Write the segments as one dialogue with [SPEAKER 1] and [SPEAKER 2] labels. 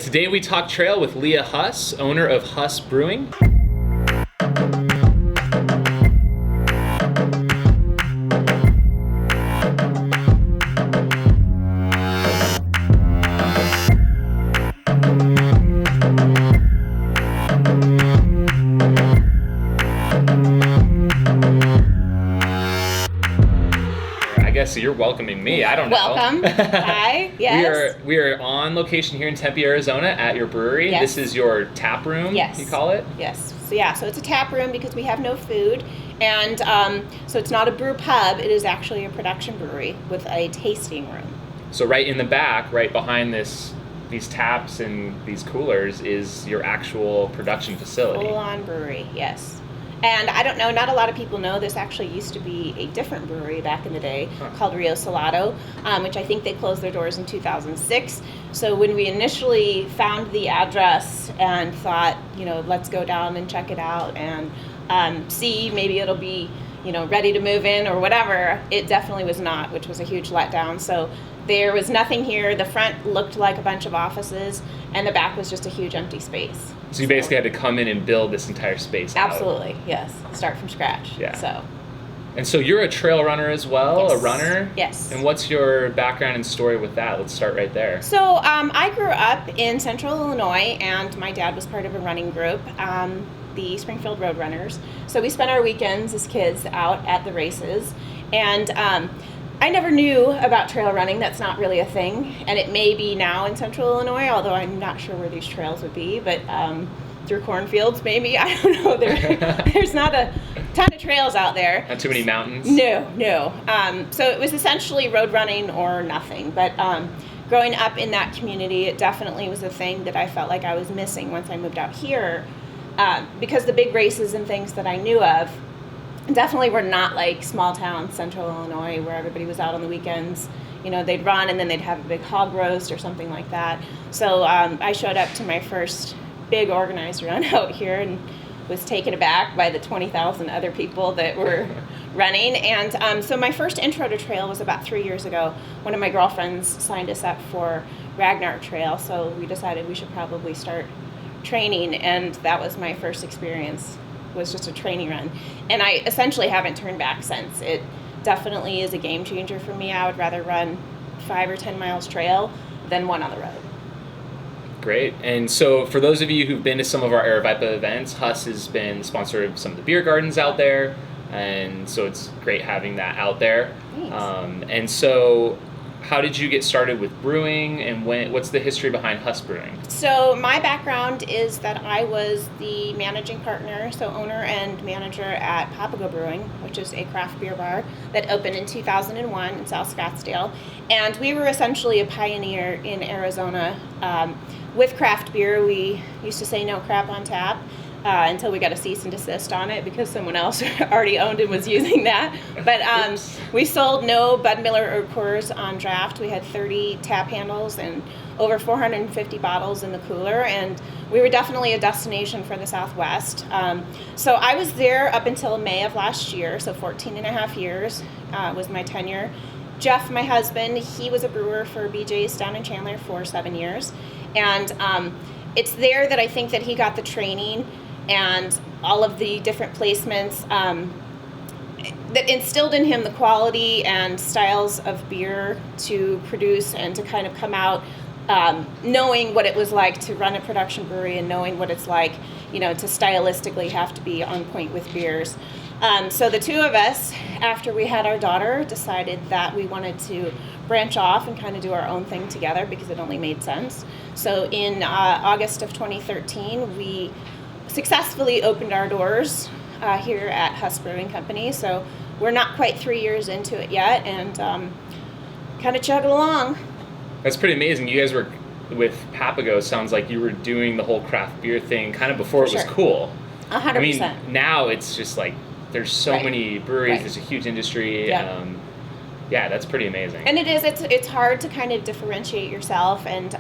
[SPEAKER 1] Today we talk trail with Leah Huss, owner of Huss Brewing. So you're welcoming me. I don't know.
[SPEAKER 2] Welcome. Hi. Yes.
[SPEAKER 1] We are on location here in Tempe, Arizona at your brewery.
[SPEAKER 2] Yes.
[SPEAKER 1] This is your tap room,
[SPEAKER 2] yes.
[SPEAKER 1] You call it?
[SPEAKER 2] Yes. So it's a tap room because we have no food. And so it's not a brew pub. It is actually a production brewery with a tasting room.
[SPEAKER 1] So right in the back, right behind these taps and these coolers is your actual production facility.
[SPEAKER 2] Full-on brewery, yes. And I don't know, not a lot of people know this actually used to be a different brewery back in the day called Rio Salado, which I think they closed their doors in 2006. So when we initially found the address and thought, let's go down and check it out and see, maybe it'll be, ready to move in or whatever, it definitely was not, which was a huge letdown. So there was nothing here. The front looked like a bunch of offices, and the back was just a huge empty space.
[SPEAKER 1] So you basically had to come in and build this entire space out.
[SPEAKER 2] Absolutely, yes. Start from scratch.
[SPEAKER 1] Yeah. And so you're a trail runner as well,
[SPEAKER 2] yes.
[SPEAKER 1] A runner?
[SPEAKER 2] Yes.
[SPEAKER 1] And what's your background and story with that? Let's start right there.
[SPEAKER 2] So I grew up in Central Illinois, and my dad was part of a running group, the Springfield Road Runners. So we spent our weekends as kids out at the races, and I never knew about trail running. That's not really a thing, and it may be now in Central Illinois, although I'm not sure where these trails would be, but through cornfields maybe, I don't know. There's not a ton of trails out there.
[SPEAKER 1] Not too many mountains?
[SPEAKER 2] No. So it was essentially road running or nothing, but growing up in that community, it definitely was a thing that I felt like I was missing once I moved out here, because the big races and things that I knew of definitely were not like small town Central Illinois where everybody was out on the weekends. They'd run and then they'd have a big hog roast or something like that. So I showed up to my first big organized run out here and was taken aback by the 20,000 other people that were running. And so my first intro to trail was about 3 years ago. One of my girlfriends signed us up for Ragnar Trail, so we decided we should probably start training, and that was my first experience, was just a training run. And I essentially haven't turned back since. It definitely is a game changer for me. I would rather run 5 or 10 miles trail than one on the road.
[SPEAKER 1] Great. And so for those of you who've been to some of our Aravaipa events, Huss has been the sponsor of some of the beer gardens out there, and so it's great having that out there.
[SPEAKER 2] Thanks.
[SPEAKER 1] And so how did you get started with brewing, and what's the history behind Huss Brewing?
[SPEAKER 2] So my background is that I was the managing partner, so owner and manager at Papago Brewing, which is a craft beer bar that opened in 2001 in South Scottsdale. And we were essentially a pioneer in Arizona with craft beer. We used to say no crap on tap. Until we got a cease and desist on it because someone else already owned and was using that. But we sold no Bud Miller or Coors on draft. We had 30 tap handles and over 450 bottles in the cooler, and we were definitely a destination for the Southwest. So I was there up until May of last year, so 14 and a half years was my tenure. Jeff, my husband, he was a brewer for BJ's down in Chandler for 7 years. And it's there that I think that he got the training and all of the different placements that instilled in him the quality and styles of beer to produce and to kind of come out knowing what it was like to run a production brewery and knowing what it's like, to stylistically have to be on point with beers. So the two of us, after we had our daughter, decided that we wanted to branch off and kind of do our own thing together because it only made sense. So in August of 2013, we successfully opened our doors here at Huss Brewing Company. So we're not quite 3 years into it yet, and kind of chugging along.
[SPEAKER 1] That's pretty amazing. You guys were with Papago. Sounds like you were doing the whole craft beer thing kind of before it was cool.
[SPEAKER 2] 100%.
[SPEAKER 1] I mean, now it's just like there's so many breweries. There's a huge industry. Yeah, that's pretty amazing.
[SPEAKER 2] And it is. It's hard to kind of differentiate yourself, and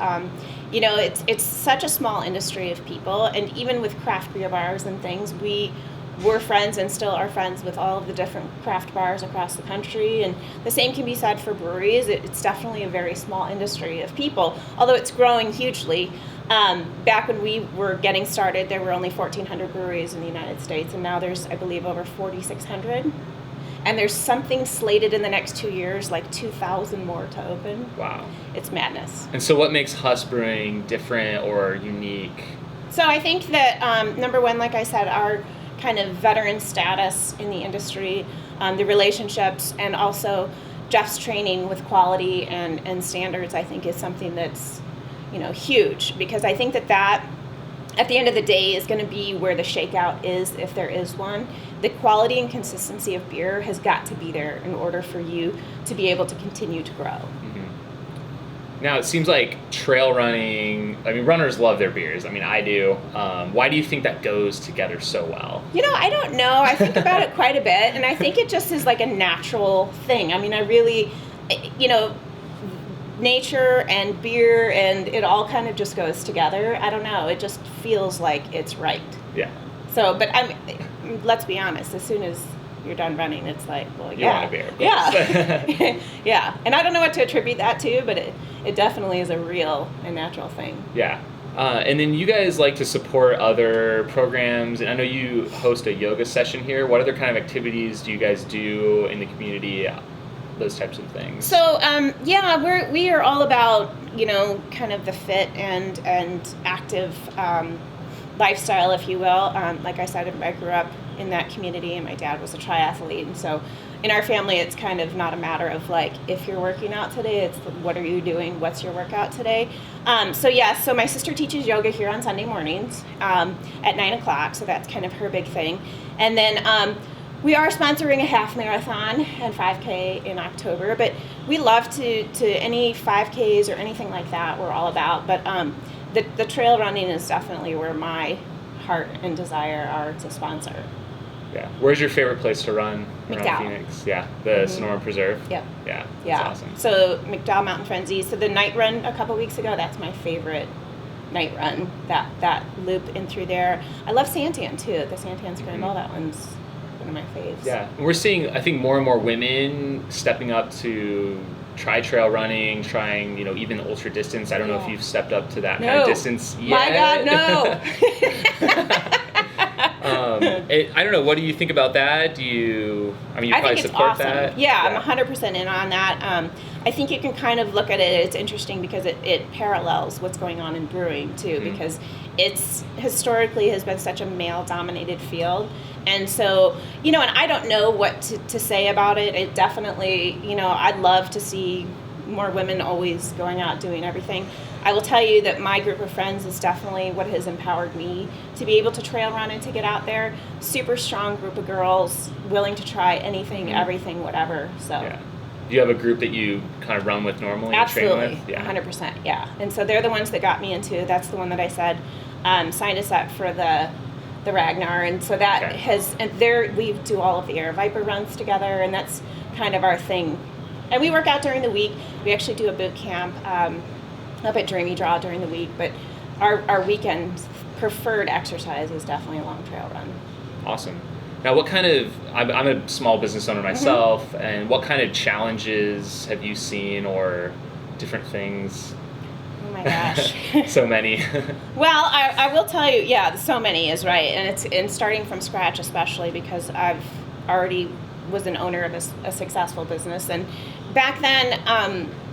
[SPEAKER 2] it's such a small industry of people. And even with craft beer bars and things, we were friends and still are friends with all of the different craft bars across the country. And the same can be said for breweries. It's definitely a very small industry of people, although it's growing hugely. Back when we were getting started, there were only 1,400 breweries in the United States, and now there's, I believe, over 4,600. And there's something slated in the next 2 years, like 2,000 more to open.
[SPEAKER 1] Wow.
[SPEAKER 2] It's madness.
[SPEAKER 1] And so what makes Huss Brewing different or unique?
[SPEAKER 2] So I think that, number one, like I said, our kind of veteran status in the industry, the relationships, and also Jeff's training with quality and standards, I think is something that's, huge. Because I think that at the end of the day is going to be where the shakeout is, if there is one. The quality and consistency of beer has got to be there in order for you to be able to continue to grow.
[SPEAKER 1] Mm-hmm. Now, it seems like trail running, runners love their beers. I do. Why do you think that goes together so well?
[SPEAKER 2] I don't know. I think about it quite a bit, and I think it just is like a natural thing. I really, nature and beer, and it all kind of just goes together. I don't know. It just feels like it's right.
[SPEAKER 1] Yeah.
[SPEAKER 2] So, but let's be honest. As soon as you're done running, it's like, well, yeah.
[SPEAKER 1] You want a beer, of course.
[SPEAKER 2] Yeah. Yeah. And I don't know what to attribute that to, but it definitely is a real and natural thing.
[SPEAKER 1] Yeah. And then you guys like to support other programs, and I know you host a yoga session here. What other kind of activities do you guys do in the community? Those types of things.
[SPEAKER 2] So we are all about kind of the fit and active lifestyle, if you will. Like I said, I grew up in that community, and my dad was a triathlete, and so in our family it's kind of not a matter of like if you're working out today, it's what are you doing, what's your workout today. So my sister teaches yoga here on Sunday mornings at 9:00, so that's kind of her big thing. And then we are sponsoring a half marathon and 5K in October, but we love to any 5Ks or anything like that we're all about. But the trail running is definitely where my heart and desire are to sponsor.
[SPEAKER 1] Yeah. Where's your favorite place to run around
[SPEAKER 2] McDowell.
[SPEAKER 1] Phoenix? Yeah. The Sonoran Preserve?
[SPEAKER 2] Yep.
[SPEAKER 1] Yeah.
[SPEAKER 2] Yeah.
[SPEAKER 1] That's awesome.
[SPEAKER 2] So McDowell Mountain Frenzy. So the night run a couple weeks ago, that's my favorite night run, that loop in through there. I love Santan too. The Santan Scramble, that one's one of my faves.
[SPEAKER 1] Yeah. We're seeing, I think, more and more women stepping up to try trail running, trying, even ultra distance. I don't know if you've stepped up to that kind of distance yet.
[SPEAKER 2] My God, no.
[SPEAKER 1] I don't know. What do you think about that? You probably support
[SPEAKER 2] awesome.
[SPEAKER 1] that?
[SPEAKER 2] Yeah, I'm 100% in on that. I think you can kind of look at it, it's interesting because it parallels what's going on in brewing too, because it's historically has been such a male-dominated field. And so, and I don't know what to say about it. It definitely, I'd love to see more women always going out doing everything. I will tell you that my group of friends is definitely what has empowered me to be able to trail run and to get out there. Super strong group of girls, willing to try anything, everything, whatever. So.
[SPEAKER 1] Yeah. Do you have a group that you kind of run with normally?
[SPEAKER 2] Absolutely,
[SPEAKER 1] train with? Yeah.
[SPEAKER 2] 100%, yeah. And so they're the ones that got me into. That's the one that I said signed us up for the Ragnar, and so that has. And we do all of the Aravaipa runs together, and that's kind of our thing. And we work out during the week. We actually do a boot camp up at Dreamy Draw during the week, but our weekend preferred exercise is definitely a long trail run.
[SPEAKER 1] Awesome. Now, what kind of, I'm a small business owner myself, and what kind of challenges have you seen or different things?
[SPEAKER 2] Oh my gosh.
[SPEAKER 1] So many.
[SPEAKER 2] Well, I will tell you, so many is right. And it's starting from scratch, especially because I've already was an owner of a successful business. And back then,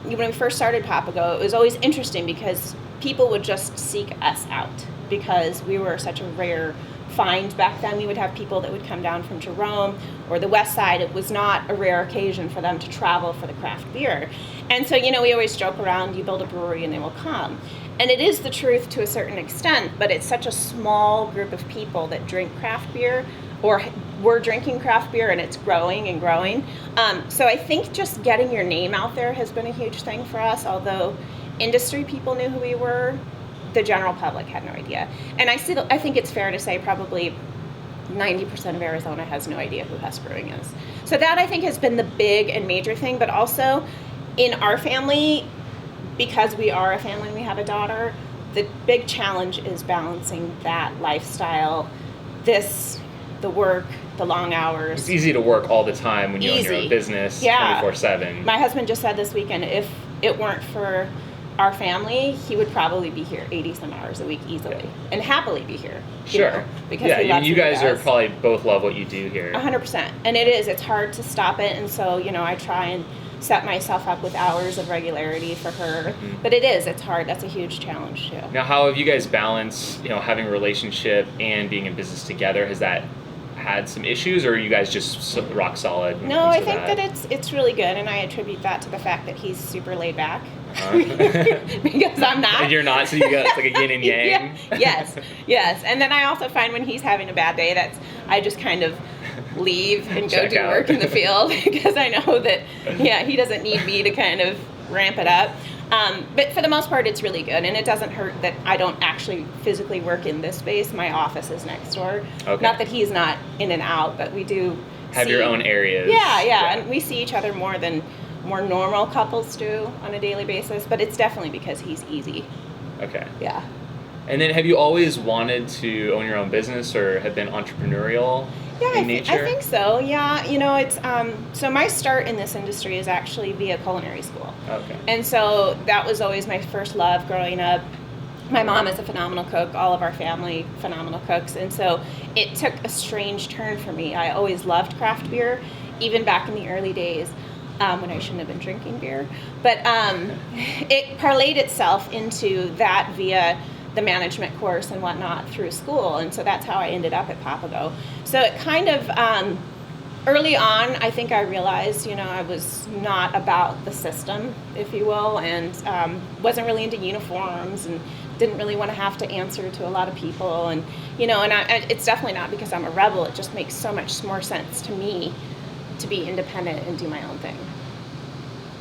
[SPEAKER 2] when we first started Papago, it was always interesting because people would just seek us out because we were such a rare find back then. We would have people that would come down from Jerome or the west side. It was not a rare occasion for them to travel for the craft beer. And so, we always joke around, you build a brewery and they will come. And it is the truth to a certain extent, but it's such a small group of people that drink craft beer or we're drinking craft beer, and it's growing and growing. So I think just getting your name out there has been a huge thing for us, although industry people knew who we were. The general public had no idea. And I think it's fair to say probably 90% of Arizona has no idea who Huss Brewing is. So that I think has been the big and major thing, but also in our family, because we are a family and we have a daughter, the big challenge is balancing that lifestyle, the work, the long hours.
[SPEAKER 1] It's easy to work all the time when you own your own business 24/7.
[SPEAKER 2] My husband just said this weekend, if it weren't for our family, he would probably be here 80 some hours a week easily, and happily be here.
[SPEAKER 1] Sure.
[SPEAKER 2] Because
[SPEAKER 1] yeah,
[SPEAKER 2] he loves
[SPEAKER 1] you
[SPEAKER 2] what he
[SPEAKER 1] guys are
[SPEAKER 2] does.
[SPEAKER 1] probably both love what you do here.
[SPEAKER 2] 100%. And it's hard to stop it, and so, I try and set myself up with hours of regularity for her.
[SPEAKER 1] Mm-hmm.
[SPEAKER 2] But it's hard. That's a huge challenge too.
[SPEAKER 1] Now, how have you guys balanced, having a relationship and being in business together? Has that had some issues, or are you guys just rock solid?
[SPEAKER 2] No, I think that it's really good, and I attribute that to the fact that he's super laid back. Because I'm not.
[SPEAKER 1] And you're not, so you got it's like a yin and yang.
[SPEAKER 2] Yeah. Yes. And then I also find when he's having a bad day, I just kind of leave and go do work in the field because I know that, he doesn't need me to kind of ramp it up. But for the most part, it's really good, and it doesn't hurt that I don't actually physically work in this space. My office is next door.
[SPEAKER 1] Okay.
[SPEAKER 2] Not that he's not in and out, but we do
[SPEAKER 1] have your own areas.
[SPEAKER 2] Yeah, and we see each other more than more normal couples do on a daily basis, but it's definitely because he's easy.
[SPEAKER 1] Okay.
[SPEAKER 2] Yeah.
[SPEAKER 1] And then have you always wanted to own your own business or have been entrepreneurial in nature?
[SPEAKER 2] I think so. Yeah, it's so my start in this industry is actually via culinary school.
[SPEAKER 1] Okay.
[SPEAKER 2] And so that was always my first love growing up. My mom is a phenomenal cook, all of our family phenomenal cooks, and so it took a strange turn for me. I always loved craft beer, even back in the early days. When I shouldn't have been drinking beer. But it parlayed itself into that via the management course and whatnot through school. And so that's how I ended up at Papago. So it kind of, early on, I think I realized, I was not about the system, if you will, and wasn't really into uniforms and didn't really want to have to answer to a lot of people. And, and it's definitely not because I'm a rebel. It just makes so much more sense to me to be independent and do my own thing.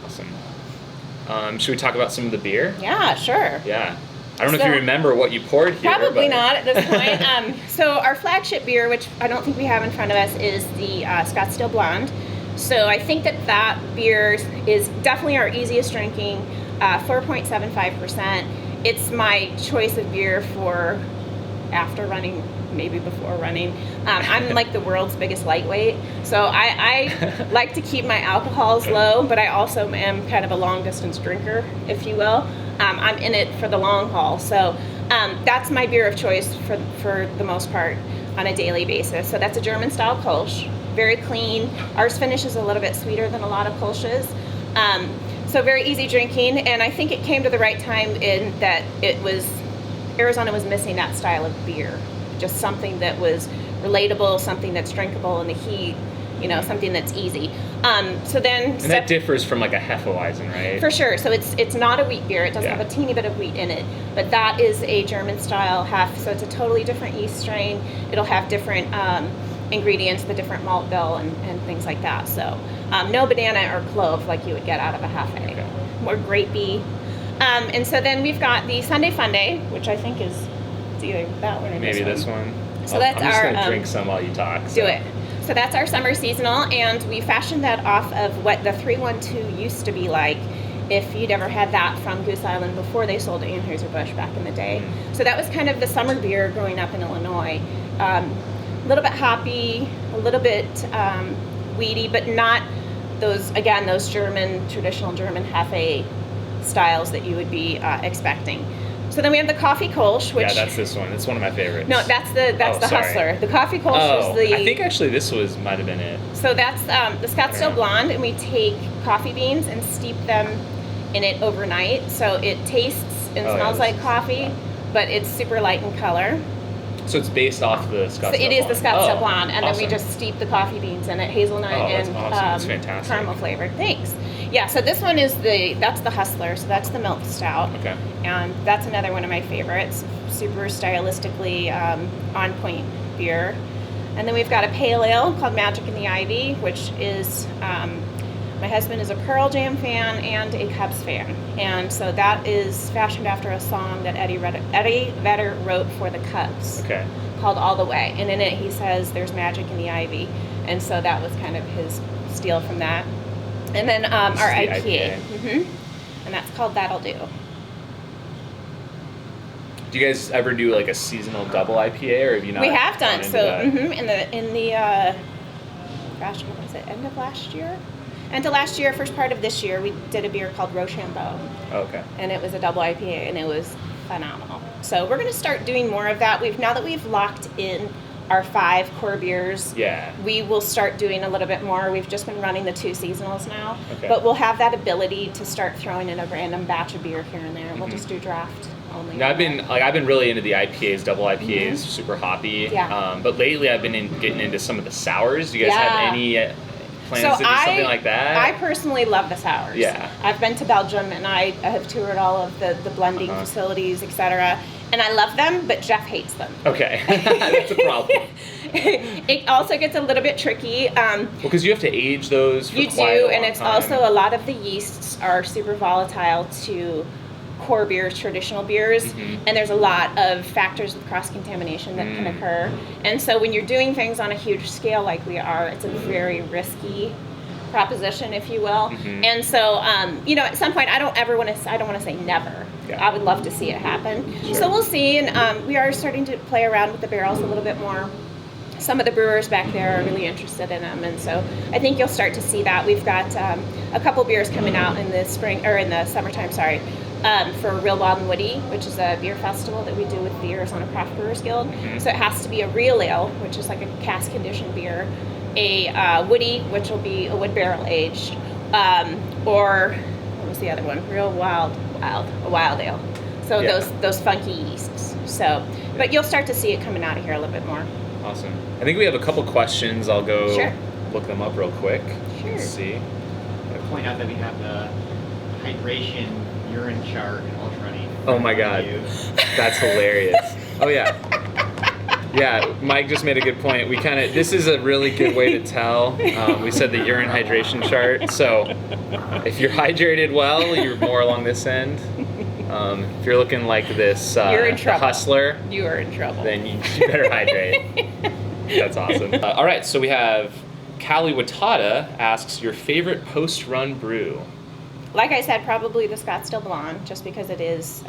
[SPEAKER 1] Awesome. Should we talk about some of the beer?
[SPEAKER 2] Yeah, sure.
[SPEAKER 1] Yeah. I don't know if you remember what you poured here.
[SPEAKER 2] Probably not at this point. So our flagship beer, which I don't think we have in front of us, is the Scottsdale Blonde. So I think that beer is definitely our easiest drinking, 4.75%. It's my choice of beer for after running, maybe before running. I'm like the world's biggest lightweight, so I like to keep my alcohols low, but I also am kind of a long distance drinker, if you will. I'm in it for the long haul, so that's my beer of choice for the most part on a daily basis. So that's a German style Kolsch, very clean. Ours finishes a little bit sweeter than a lot of Kolsches. So very easy drinking, and I think it came to the right time in that Arizona was missing that style of beer, just something that was relatable, something that's drinkable in the heat, something that's easy. So then,
[SPEAKER 1] and that differs from like a Hefeweizen, right?
[SPEAKER 2] For sure. So it's not a wheat beer. It does have a teeny bit of wheat in it, but that is a German style Hef. So it's a totally different yeast strain. It'll have different ingredients, the different malt bill and things like that. So no banana or clove like you would get out of a Hefe. Okay. More grapey. And so then we've got the Sunday Funday, which I think is either that one or
[SPEAKER 1] maybe this one.
[SPEAKER 2] So that's
[SPEAKER 1] I'm just going to drink some while you talk.
[SPEAKER 2] Do it. So that's our summer seasonal, and we fashioned that off of what the 312 used to be like if you'd ever had that from Goose Island before they sold to Anheuser-Busch back in the day. So that was kind of the summer beer growing up in Illinois. A little bit hoppy, a little bit weedy, but not those traditional German Hefe styles that you would be expecting. So then we have the coffee Kolsch, which
[SPEAKER 1] that's this one. It's one of my favorites.
[SPEAKER 2] No, that's the Hustler. The coffee Kolsch is the.
[SPEAKER 1] I think actually this might have been it.
[SPEAKER 2] So that's the Scottsdale Blonde, and we take coffee beans and steep them in it overnight, so it tastes and smells like coffee, but it's super light in color.
[SPEAKER 1] So it's based off the Scottsdale Blonde.
[SPEAKER 2] So it is the Scottsdale Blonde, and then we just steep the coffee beans in it, hazelnut and
[SPEAKER 1] that's fantastic.
[SPEAKER 2] Caramel flavored. Thanks. Yeah, so this one is that's the Hustler, so that's the milk stout.
[SPEAKER 1] Okay.
[SPEAKER 2] And that's another one of my favorites, super stylistically on point beer. And then we've got a pale ale called Magic in the Ivy, which is, my husband is a Pearl Jam fan and a Cubs fan. And so that is fashioned after a song that Eddie Vedder wrote for the Cubs.
[SPEAKER 1] Okay.
[SPEAKER 2] Called All the Way. And in it he says there's magic in the ivy. And so that was kind of his steal from that. And then our IPA. Mm-hmm. And that's called That'll Do.
[SPEAKER 1] Do you guys ever do like a seasonal double IPA, or have you not?
[SPEAKER 2] We have done. So
[SPEAKER 1] in
[SPEAKER 2] the gosh, what was it, end of last year? And to last year, first part of this year, we did a beer called Rochambeau.
[SPEAKER 1] Okay.
[SPEAKER 2] And it was a double IPA, and it was phenomenal. So we're going to start doing more of that. Now that we've locked in our 5 core beers, we will start doing a little bit more. We've just been running the 2 seasonals now, but we'll have that ability to start throwing in a random batch of beer here and there. We'll just do draft only.
[SPEAKER 1] Now, I've been really into the IPAs, double IPAs, super hoppy. But lately I've been getting into some of the sours. Do you guys have any plans to do something like that?
[SPEAKER 2] I personally love the sours.
[SPEAKER 1] Yeah.
[SPEAKER 2] I've been to Belgium, and I have toured all of the blending facilities, etc. And I love them, but Jeff hates them.
[SPEAKER 1] Okay, that's a problem.
[SPEAKER 2] It also gets a little bit tricky.
[SPEAKER 1] Because you have to age those for
[SPEAKER 2] you
[SPEAKER 1] quite
[SPEAKER 2] do,
[SPEAKER 1] a long
[SPEAKER 2] and it's
[SPEAKER 1] time.
[SPEAKER 2] also a lot of the yeasts are super volatile to core beers, traditional beers, and there's a lot of factors of cross-contamination that can occur. And so when you're doing things on a huge scale like we are, it's a very risky proposition, if you will. And so, at some point, I don't want to say never. I would love to see it happen. So we'll see, and we are starting to play around with the barrels a little bit more. Some of the brewers back there are really interested in them, and so I think you'll start to see that. We've got a couple beers coming out in the spring, or in the summertime, for Real Wild and Woody, which is a beer festival that we do with beers on a craft brewers guild. So it has to be a real ale, which is like a cask conditioned beer, a woody, which will be a wood barrel aged, or what was the other one? Real wild, a wild ale. So those funky yeasts. So, but you'll start to see it coming out of here a little bit more.
[SPEAKER 1] Awesome. I think we have a couple questions. I'll go look them up real quick.
[SPEAKER 2] Sure.
[SPEAKER 1] Let's see.
[SPEAKER 3] I'll point out that we have the hydration urine chart and ultra running.
[SPEAKER 1] Oh my god, that's hilarious. Oh yeah. Yeah, Mike just made a good point. This is a really good way to tell. We said the urine hydration chart. So if you're hydrated well, you're more along this end. If you're looking like this
[SPEAKER 2] you're in trouble.
[SPEAKER 1] hustler,
[SPEAKER 2] You are in trouble.
[SPEAKER 1] then you better hydrate. That's awesome. All right, so we have Callie Watata asks, your favorite post-run brew?
[SPEAKER 2] Like I said, probably the Scottsdale Blonde, just because it is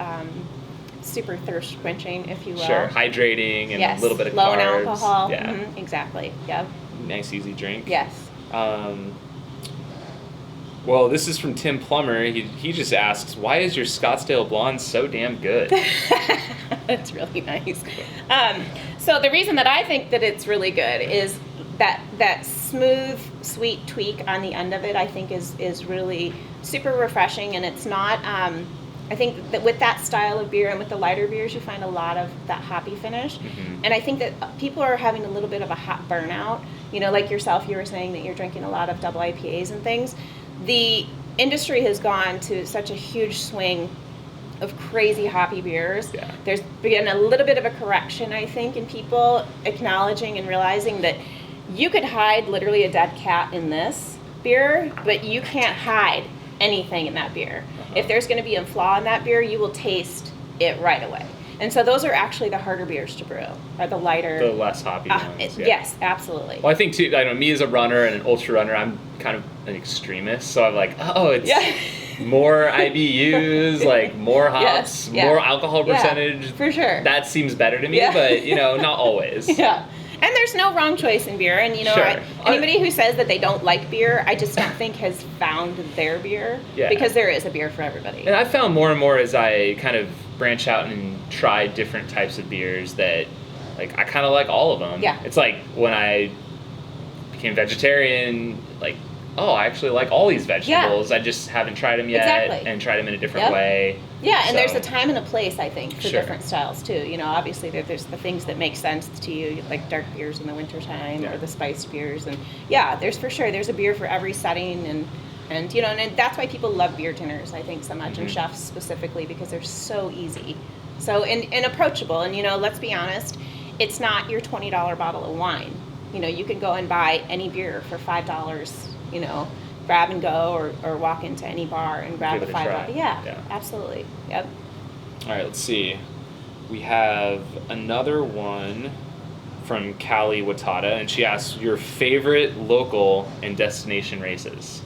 [SPEAKER 2] super thirst quenching, if you will.
[SPEAKER 1] Sure, hydrating and a little bit of
[SPEAKER 2] low
[SPEAKER 1] carbs.
[SPEAKER 2] in alcohol.
[SPEAKER 1] Yeah.
[SPEAKER 2] Exactly. Yep.
[SPEAKER 1] Nice, easy drink.
[SPEAKER 2] Yes.
[SPEAKER 1] Well, this is from Tim Plummer. He just asks, why is your Scottsdale Blonde so damn good?
[SPEAKER 2] That's really nice. So the reason that I think that it's really good is that smooth, sweet tweak on the end of it, I think is really super refreshing, and it's not, I think that with that style of beer and with the lighter beers, you find a lot of that hoppy finish. And I think that people are having a little bit of a hop burnout. Like yourself, you were saying that you're drinking a lot of double IPAs and things. The industry has gone to such a huge swing of crazy hoppy beers.
[SPEAKER 1] Yeah.
[SPEAKER 2] There's been a little bit of a correction, I think, in people acknowledging and realizing that you could hide literally a dead cat in this beer, but you can't hide anything in that beer. If there's going to be a flaw in that beer, you will taste it right away. And so those are actually the harder beers to brew, or the lighter,
[SPEAKER 1] The less hoppy ones.
[SPEAKER 2] Yes, absolutely.
[SPEAKER 1] Well, I think too, me as a runner and an ultra runner, I'm kind of an extremist, so I'm like, it's more IBUs, like more hops, more alcohol percentage.
[SPEAKER 2] For sure.
[SPEAKER 1] That seems better to me, but not always.
[SPEAKER 2] And there's no wrong choice in beer, and anybody who says that they don't like beer, I just don't think has found their beer, because there is a beer for everybody.
[SPEAKER 1] And I've found more and more as I kind of branch out and try different types of beers that, like, I kind of like all of them. It's like when I became vegetarian, like, oh, I actually like all these vegetables. I just haven't tried them yet and tried them in a different way.
[SPEAKER 2] And there's a time and a place, I think, for different styles too. Obviously there's the things that make sense to you, like dark beers in the wintertime or the spiced beers, and there's a beer for every setting, and that's why people love beer dinners, I think, so much, and chefs specifically, because they're so easy, so and approachable, and let's be honest, it's not your $20 bottle of wine. You can go and buy any beer for $5. Grab and go, or walk into any bar and grab a $5. Yeah, absolutely. Yep.
[SPEAKER 1] All right, let's see. We have another one from Callie Watata, and she asks, your favorite local and destination races?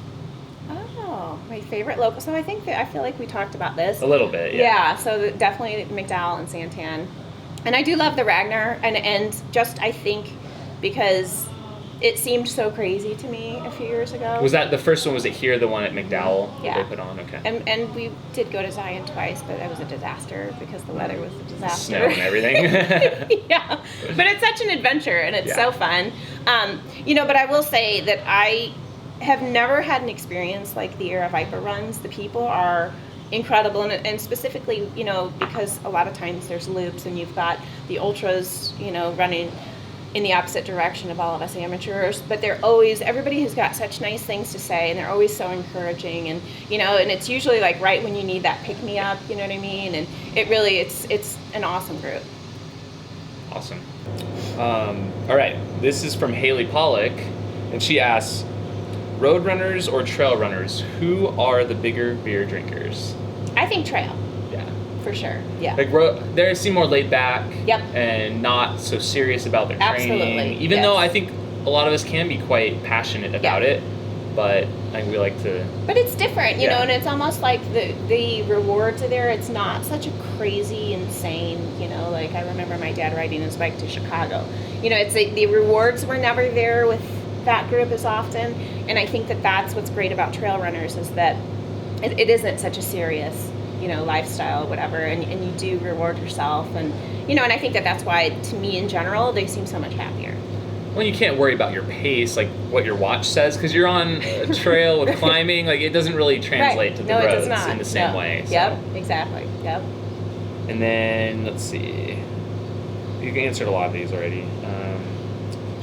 [SPEAKER 2] Oh, my favorite local. So I feel like we talked about this.
[SPEAKER 1] A little bit,
[SPEAKER 2] so definitely McDowell and Santan. And I do love the Ragnar, and just, I think, because it seemed so crazy to me a few years ago.
[SPEAKER 1] Was that the first one? Was it here, the one at McDowell
[SPEAKER 2] Yeah.
[SPEAKER 1] that they put on? Okay.
[SPEAKER 2] And we did go to Zion twice, but that was a disaster because the weather was a disaster.
[SPEAKER 1] Snow and everything.
[SPEAKER 2] Yeah, but it's such an adventure and it's so fun. But I will say that I have never had an experience like the Aravaipa runs. The people are incredible, and specifically, because a lot of times there's loops and you've got the ultras, running in the opposite direction of all of us amateurs, but everybody has got such nice things to say, and they're always so encouraging, and and it's usually like right when you need that pick-me-up, you know what I mean? And it really, it's an awesome group.
[SPEAKER 1] Awesome. All right, this is from Haley Pollock, and she asks, road runners or trail runners, who are the bigger beer drinkers?
[SPEAKER 2] I think trail.
[SPEAKER 1] Yeah.
[SPEAKER 2] For sure, yeah.
[SPEAKER 1] Like they seem more laid back.
[SPEAKER 2] Yep.
[SPEAKER 1] And not so serious about their training.
[SPEAKER 2] Absolutely.
[SPEAKER 1] Even though I think a lot of us can be quite passionate about it, but I think we like to.
[SPEAKER 2] But it's different, you know, and it's almost like the rewards are there. It's not such a crazy, insane, like I remember my dad riding his bike to Chicago. It's the rewards were never there with that group as often, and I think that's what's great about trail runners is that it isn't such a serious lifestyle, whatever, and you do reward yourself, and and I think that's why, to me in general, they seem so much happier.
[SPEAKER 1] Well, you can't worry about your pace, like what your watch says, because you're on a trail with climbing. Like it doesn't really translate to the roads in the same way. So.
[SPEAKER 2] Yep, exactly. Yep.
[SPEAKER 1] And then let's see, you answered a lot of these already.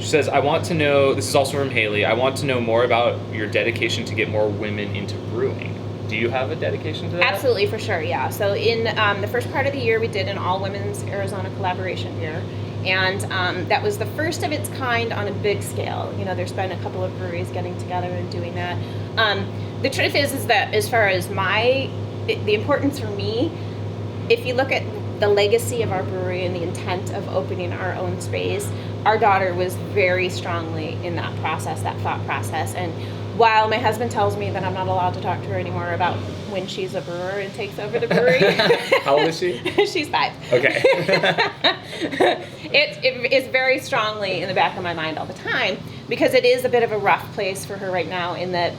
[SPEAKER 1] She says, I want to know, this is also from Haley, I want to know more about your dedication to get more women into brewing. Do you have a dedication to that?
[SPEAKER 2] Absolutely, for sure, yeah. So in the first part of the year, we did an all-women's Arizona collaboration beer. And that was the first of its kind on a big scale. There's been a couple of breweries getting together and doing that. The truth is that as far as the importance for me, if you look at the legacy of our brewery and the intent of opening our own space, our daughter was very strongly in that process, that thought process. And while my husband tells me that I'm not allowed to talk to her anymore about when she's a brewer and takes over the brewery.
[SPEAKER 1] How old is she?
[SPEAKER 2] She's 5.
[SPEAKER 1] Okay.
[SPEAKER 2] It is very strongly in the back of my mind all the time, because it is a bit of a rough place for her right now in that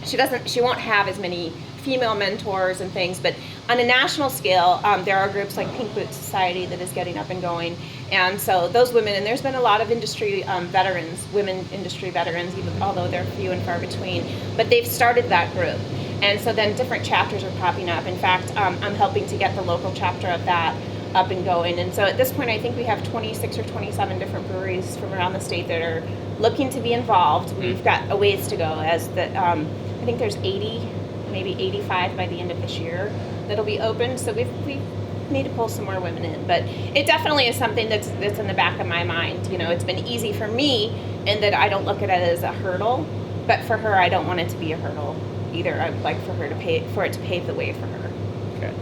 [SPEAKER 2] she won't have as many female mentors and things, but on a national scale, there are groups like Pink Boots Society that is getting up and going, and so those women, and there's been a lot of industry veterans, women industry veterans, even although they're few and far between, but they've started that group, and so then different chapters are popping up. In fact, I'm helping to get the local chapter of that up and going, and so at this point I think we have 26 or 27 different breweries from around the state that are looking to be involved. We've got a ways to go, as I think there's 80, maybe 85 by the end of this year that'll be open, so we need to pull some more women in, but it definitely is something that's in the back of my mind. It's been easy for me in that I don't look at it as a hurdle, but for her I don't want it to be a hurdle either. I'd like for it to pave the way for her.
[SPEAKER 1] Okay.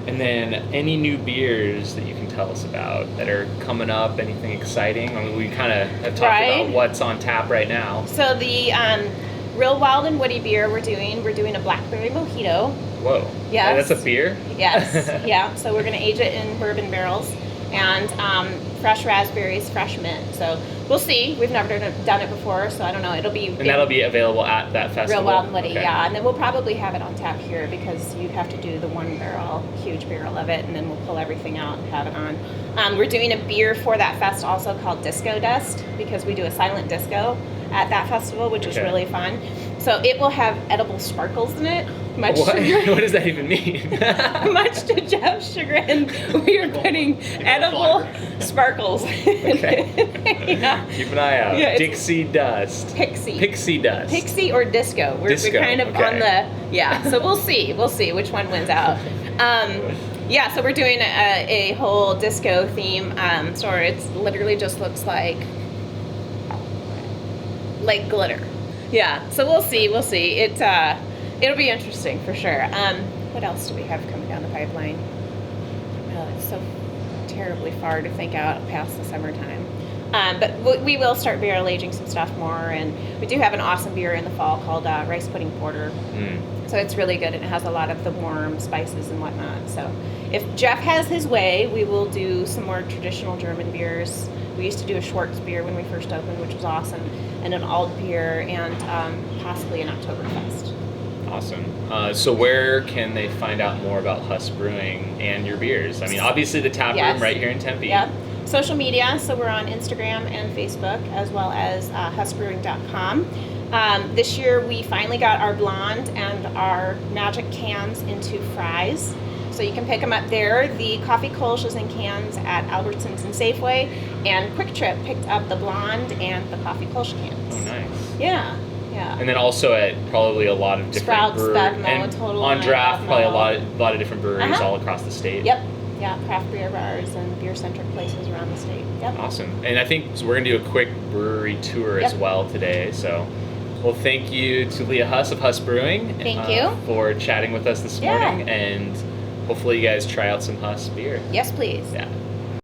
[SPEAKER 1] And then any new beers that you can tell us about that are coming up, anything exciting? I mean, we kind of have talked about what's on tap right now.
[SPEAKER 2] So the Real Wild and Woody beer we're doing a blackberry mojito.
[SPEAKER 1] Whoa.
[SPEAKER 2] Yes.
[SPEAKER 1] And that's a beer?
[SPEAKER 2] Yes. Yeah. So we're going to age it in bourbon barrels, and fresh raspberries, fresh mint. So we'll see. We've never done it before, so I don't know.
[SPEAKER 1] That'll be available at that festival?
[SPEAKER 2] Real Wild and Woody, yeah. And then we'll probably have it on tap here, because you'd have to do the one barrel, huge barrel of it, and then we'll pull everything out and have it on. We're doing a beer for that fest also called Disco Dust, because we do a silent disco at that festival, which is really fun. So it will have edible sparkles in it.
[SPEAKER 1] What does that even mean?
[SPEAKER 2] Much to Jeff's chagrin, we are putting edible sparkles.
[SPEAKER 1] Okay.
[SPEAKER 2] Yeah.
[SPEAKER 1] Keep an eye out.
[SPEAKER 2] Yeah,
[SPEAKER 1] Dixie Dust.
[SPEAKER 2] Pixie
[SPEAKER 1] Dust.
[SPEAKER 2] Pixie or disco. We're kind of on the, so we'll see which one wins out. So we're doing a whole disco theme store. It's literally just looks like glitter. Yeah, so we'll see. It'll be interesting for sure. What else do we have coming down the pipeline? Oh, it's so terribly far to think out past the summertime. But we will start barrel aging some stuff more, and we do have an awesome beer in the fall called Rice Pudding Porter. So it's really good, and it has a lot of the warm spices and whatnot. So if Jeff has his way, we will do some more traditional German beers. We used to do a Schwartz beer when we first opened, which was awesome, and an Alt beer, and possibly an Oktoberfest.
[SPEAKER 1] Awesome. So where can they find out more about Huss Brewing and your beers? I mean, obviously the tap
[SPEAKER 2] Yes.
[SPEAKER 1] room right here in Tempe.
[SPEAKER 2] Yep. Social media, so we're on Instagram and Facebook, as well as hussbrewing.com. This year we finally got our blonde and our magic cans into Fry's. So you can pick them up there. The coffee Kolsch is in cans at Albertsons and Safeway, and Quick Trip picked up the blonde and the coffee Kolsch cans.
[SPEAKER 1] Oh, nice.
[SPEAKER 2] Yeah, yeah.
[SPEAKER 1] And then also at probably a lot of different
[SPEAKER 2] Sprouts,
[SPEAKER 1] breweries.
[SPEAKER 2] Bevmo,
[SPEAKER 1] And
[SPEAKER 2] Total
[SPEAKER 1] on
[SPEAKER 2] Wine,
[SPEAKER 1] draft, probably a
[SPEAKER 2] Bevmo.
[SPEAKER 1] lot of different breweries
[SPEAKER 2] Uh-huh.
[SPEAKER 1] all across the state.
[SPEAKER 2] Yep. Yeah, craft beer bars and beer-centric places around the state. Yep.
[SPEAKER 1] Awesome. And I think so we're going to do a quick brewery tour as
[SPEAKER 2] Yep.
[SPEAKER 1] well today. So, well, thank you to Leah Huss of Huss Brewing.
[SPEAKER 2] Thank you.
[SPEAKER 1] For chatting with us this
[SPEAKER 2] Yeah.
[SPEAKER 1] morning. And hopefully you guys try out some Huss beer.
[SPEAKER 2] Yes, please.
[SPEAKER 1] Yeah.